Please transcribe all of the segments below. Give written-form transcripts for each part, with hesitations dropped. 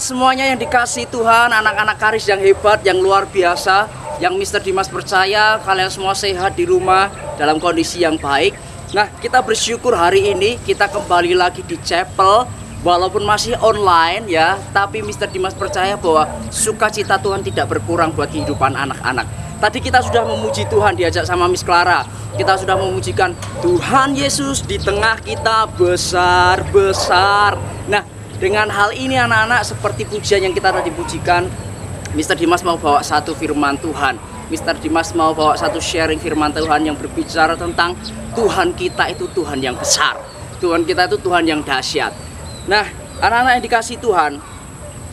semuanya yang dikasih Tuhan, anak-anak Karis yang hebat, yang luar biasa, yang Mr. Dimas percaya kalian semua sehat di rumah dalam kondisi yang baik. Nah, kita bersyukur hari ini kita kembali lagi di chapel, walaupun masih online ya, tapi Mr. Dimas percaya bahwa sukacita Tuhan tidak berkurang buat kehidupan anak-anak. Tadi kita sudah memuji Tuhan diajak sama Miss Clara. Kita sudah memujikan Tuhan Yesus di tengah kita besar-besar. Nah, dengan hal ini anak-anak, seperti pujian yang kita tadi pujikan, Mr. Dimas mau bawa satu firman Tuhan. Mr. Dimas mau bawa satu sharing firman Tuhan yang berbicara tentang Tuhan kita itu Tuhan yang besar. Tuhan kita itu Tuhan yang dahsyat. Nah, anak-anak yang dikasih Tuhan,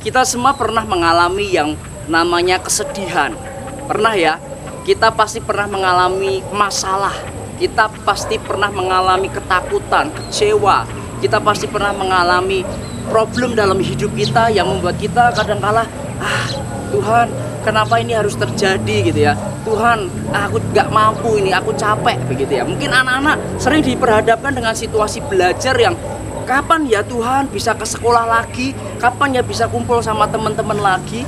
kita semua pernah mengalami yang namanya kesedihan. Pernah ya? Kita pasti pernah mengalami masalah. Kita pasti pernah mengalami ketakutan, kecewa. Kita pasti pernah mengalami problem dalam hidup kita yang membuat kita kadang-kala, Tuhan, kenapa ini harus terjadi gitu ya? Tuhan, aku gak mampu ini, aku capek begitu ya. Mungkin anak-anak sering diperhadapkan dengan situasi belajar yang kapan ya Tuhan bisa ke sekolah lagi? Kapan ya bisa kumpul sama teman-teman lagi?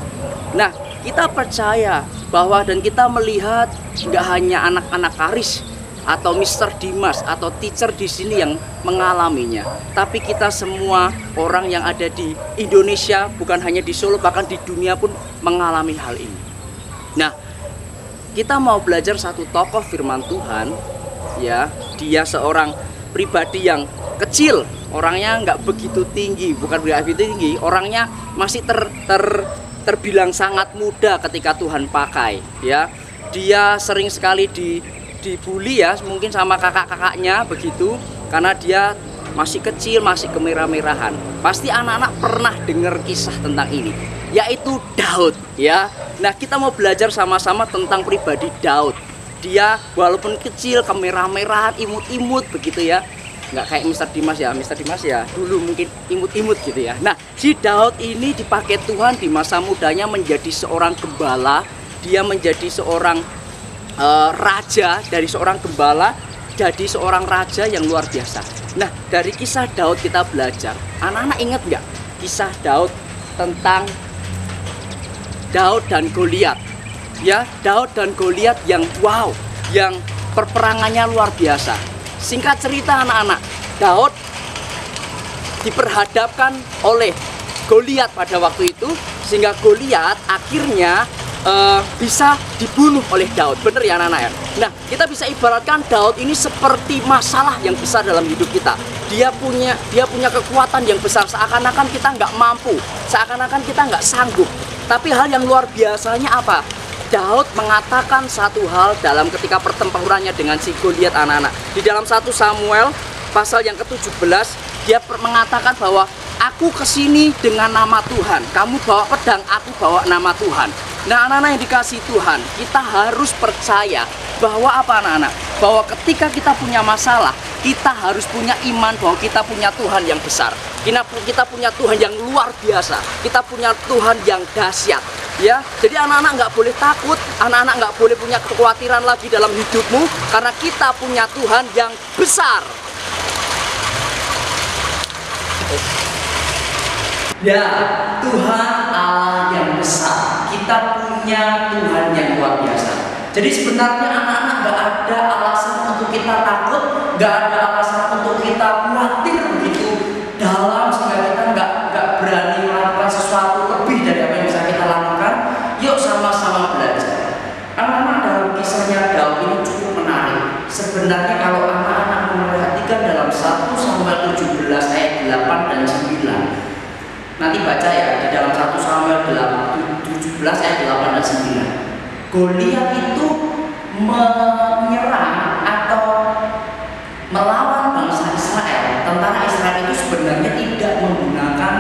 Nah, kita percaya bahwa dan kita melihat nggak hanya anak-anak Karis atau Mr. Dimas atau teacher di sini yang mengalaminya, tapi kita semua orang yang ada di Indonesia, bukan hanya di Solo, bahkan di dunia pun mengalami hal ini. Nah, kita mau belajar satu tokoh firman Tuhan, ya, dia seorang pribadi yang kecil, orangnya nggak begitu tinggi, bukan begitu tinggi, orangnya masih terbilang sangat muda ketika Tuhan pakai, ya. Dia sering sekali dibully ya, mungkin sama kakak-kakaknya begitu, karena dia masih kecil, masih kemerah-merahan. Pasti anak-anak pernah dengar kisah tentang ini, yaitu Daud, ya. Nah, kita mau belajar sama-sama tentang pribadi Daud. Dia walaupun kecil, kemerah-merahan, imut-imut begitu ya. Nggak kayak Mr. Dimas ya, Mr. Dimas ya dulu mungkin imut-imut gitu ya. Nah, si Daud ini dipakai Tuhan di masa mudanya menjadi seorang gembala. Dia menjadi seorang raja, dari seorang gembala jadi seorang raja yang luar biasa. Nah, dari kisah Daud kita belajar. Anak-anak ingat nggak kisah Daud tentang Daud dan Goliat? Ya, Daud dan Goliat yang wow, yang perperangannya luar biasa. Singkat cerita anak-anak, Daud diperhadapkan oleh Goliat pada waktu itu, sehingga Goliat akhirnya bisa dibunuh oleh Daud. Bener ya anak-anak ya? Nah, kita bisa ibaratkan Daud ini seperti masalah yang besar dalam hidup kita. Dia punya kekuatan yang besar, seakan-akan kita nggak mampu, seakan-akan kita nggak sanggup. Tapi hal yang luar biasanya apa? Daud mengatakan satu hal dalam ketika pertempurannya dengan si Goliat anak-anak. Di dalam 1 Samuel pasal yang ke-17, dia mengatakan bahwa aku kesini dengan nama Tuhan. Kamu bawa pedang, aku bawa nama Tuhan. Nah, anak-anak yang dikasih Tuhan, kita harus percaya bahwa apa anak-anak? Bahwa ketika kita punya masalah, kita harus punya iman bahwa kita punya Tuhan yang besar. Kita punya Tuhan yang luar biasa. Kita punya Tuhan yang dahsyat. Ya, jadi anak-anak nggak boleh takut, anak-anak nggak boleh punya kekhawatiran lagi dalam hidupmu, karena kita punya Tuhan yang besar. Ya, Tuhan Allah yang besar. Kita punya Tuhan yang luar biasa. Jadi sebenarnya anak-anak nggak ada alasan untuk kita takut, nggak ada alasan untuk kita khawatir begitu dalam, sehingga kita nggak berani melakukan sesuatu lebih dari apa yang bisa kita lakukan. Yuk sama-sama belajar. Anak-anak dalam kisahnya Daud ini cukup menarik. Sebenarnya kalau anak-anak memperhatikan dalam 1 Samuel 17 ayat 8 dan 9. Nanti baca ya, di dalam 1 Samuel 17 ayat 8 dan 9. Goliat itu menyerang atau melawan bangsa Israel. Tentara Israel itu sebenarnya tidak menggunakan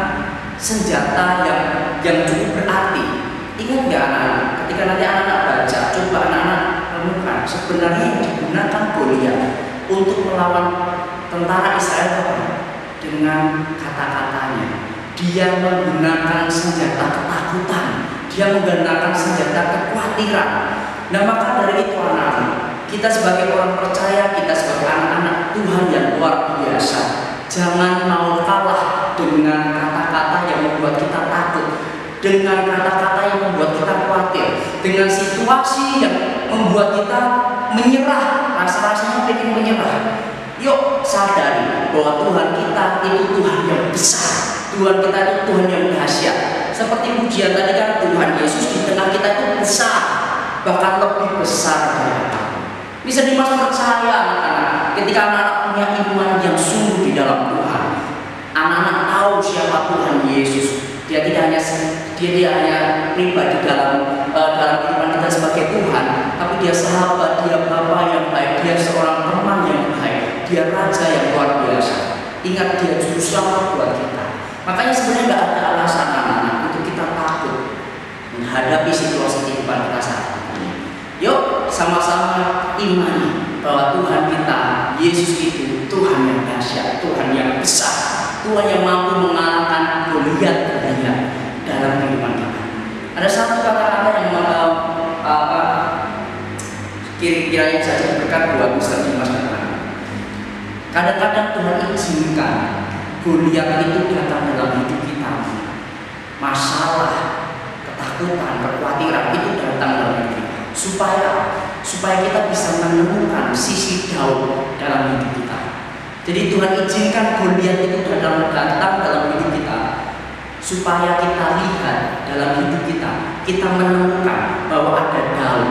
senjata yang cukup berarti. Ingat nggak anak-anak? Ketika nanti anak-anak baca, coba anak-anak renungkan. Sebenarnya yang digunakan Goliat untuk melawan tentara Israel dengan kata-katanya. Dia menggunakan senjata ketakutan. Dia menggunakan senjata kekhawatiran. Nah, maka dari itu anak-anak, kita sebagai orang percaya, kita sebagai anak-anak Tuhan yang luar biasa, jangan mau kalah dengan kata-kata yang membuat kita takut. dengan kata-kata yang membuat kita khawatir, dengan situasi yang membuat kita menyerah, rasa-rasanya pengen menyerah. Yuk sadari bahwa Tuhan kita itu Tuhan yang besar, Tuhan kita itu Tuhan yang dahsyat. Seperti pujian tadi kan, Tuhan Yesus di tengah kita itu besar, bahkan lebih besar dari apa. Bisa Dimas percaya anak-anak, ketika anak-anak punya iman yang sungguh di dalam Tuhan, anak-anak tahu siapa Tuhan Yesus. Dia tidak hanya pribadi dalam kehidupan kita sebagai Tuhan, tapi dia sahabat, dia Bapa yang baik, dia seorang teman yang baik, dia Raja yang luar biasa. Ingat, dia juru selamat buat kita. Makanya sebenarnya nggak ada alasan anak-anak untuk kita takut menghadapi situasi kehidupan kita saat ini. Yuk sama-sama imani bahwa Tuhan kita, Yesus itu Tuhan yang dahsyat, Tuhan yang besar, Tuhan yang mampu mengalahkan Goliat dalam kehidupan kita. Ada satu kata-kata yang kira-kira yang saya berkat buat Mister Dimas. Kadang-kadang Tuhan izinkan Goliat itu datang dalam hidup kita. Masalah, ketakutan, kekhawatiran itu datang dalam hidup kita. Supaya kita bisa menemukan sisi Daud dalam hidup kita. Jadi Tuhan izinkan Goliat itu datang dalam hidup kita, supaya kita lihat dalam hidup kita menemukan bahwa ada Daud,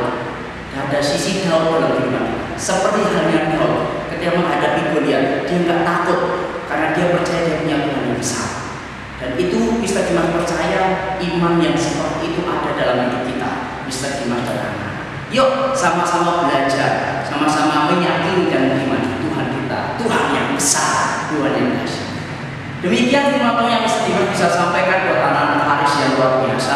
ada sisi Daud dalam hidup kita. Seperti halnya Daud ketika menghadapi Goliat, dia nggak takut karena dia percaya dia punya Tuhan yang besar. Dan itu Mister Dimas percaya iman yang seperti itu ada dalam hidup kita, Mister Dimas dan anak. Yuk sama-sama belajar, sama-sama meyakini dan mengimani Tuhan kita, Tuhan yang besar, Tuhan yang dahsyat. Demikian firman Tuhan yang Mister Dimas bisa sampaikan buat anak-anak Haris yang luar biasa.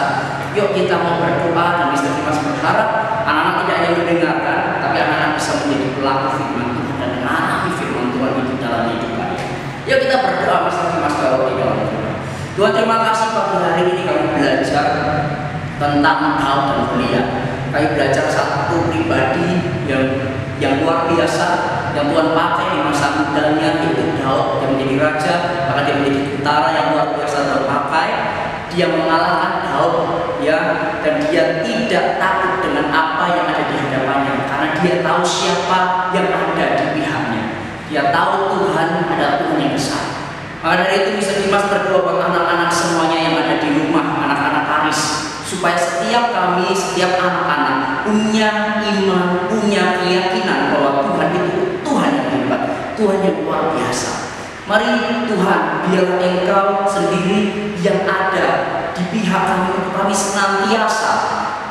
Yuk kita mau berdoa, dan Mister Dimas berharap anak-anak tidak hanya mendengarkan, tapi anak-anak bisa menjadi pelaku firman Tuhan dan mengalami firman Tuhan itu dalam hidup kalian. Yuk kita berdoa, Mister Dimas kalau di dalam doa. Tuhan, terima kasih pagi hari ini kami belajar tentang Daud dan Goliat. Kami belajar satu pribadi yang luar biasa yang Tuhan pakai di masa mudanya, yaitu Daud yang menjadi raja, bahkan dia menjadi tentara yang luar biasa Tuhan pakai. Dia mengalahkan Daud, ya, dan dia tidak takut dengan apa yang ada di hadapannya karena dia tahu siapa yang ada di pihaknya. Dia tahu Tuhan adalah Tuhan yang besar. Maka dari itu Mister Dimas berdoa buat anak-anak semuanya yang ada di rumah, anak-anak Haris, supaya setiap kami, setiap anak-anak punya iman, punya keyakinan bahwa Tuhan itu Tuhan yang hebat, Tuhan yang luar biasa. Mari Tuhan, biarlah Engkau sendiri yang ada di pihak kami senantiasa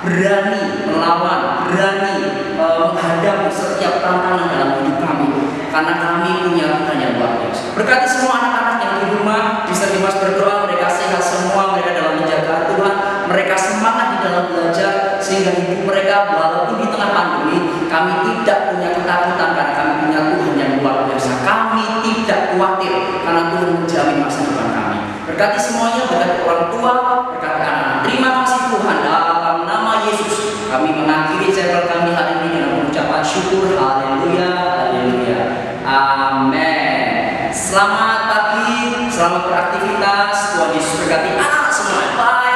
berani melawan, berani menghadapi setiap tantangan dalam hidup kami, karena kami punya Tuhan yang luar biasa. Berkati semua anak-anak yang di rumah, Mister Dimas berdoa mereka sehat semua, mereka dalam menjaga Tuhan, mereka semangat di dalam belajar, sehingga hidup mereka walaupun di tengah pandemi, kami tidak punya ketakutan karena kami punya Tuhan yang luar biasa. Kami tidak khawatir karena Tuhan menjamin masa depan kami. Berkati semuanya, berkati orang tua, berkati anak-anak. Terima kasih Tuhan, dalam nama Yesus kami mengakhiri channel kami hari ini dengan mengucapkan syukur. Haleluya, haleluya, amin. Selamat pagi, selamat beraktivitas. Tuhan Yesus berkati anak semua. Bye.